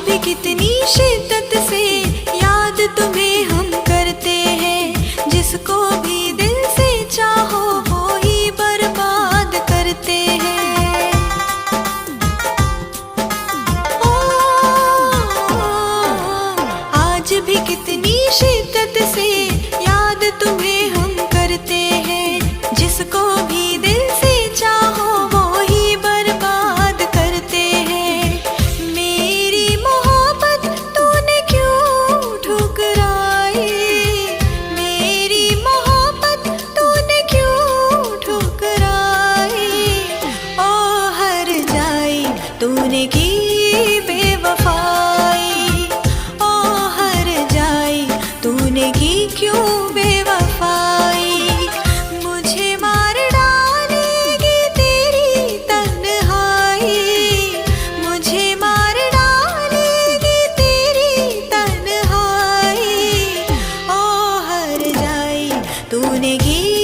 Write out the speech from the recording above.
भी कितनी शिद्दत से याद तुम्हें हम करते हैं। जिसको भी दिल से चाहो वो ही बर्बाद करते हैं। ओ, आज भी कितनी शिद्दत से याद तुम्हें हम करते हैं। जिसको भी दिल से चाहो वो ही बर्बाद करते हैं। मेरी मोहब्बत तूने क्यों ठुकराई? मेरी मोहब्बत तूने क्यों ठुकराई? ओ हर जाई तूने की बेवफाई। ओ हर जाई तूने की क्यों बेवफाई? मुझे मार डालेगी तेरी तन्हाई। मुझे मार डालेगी तेरी तन्हाई। ओ हर जाई तूने की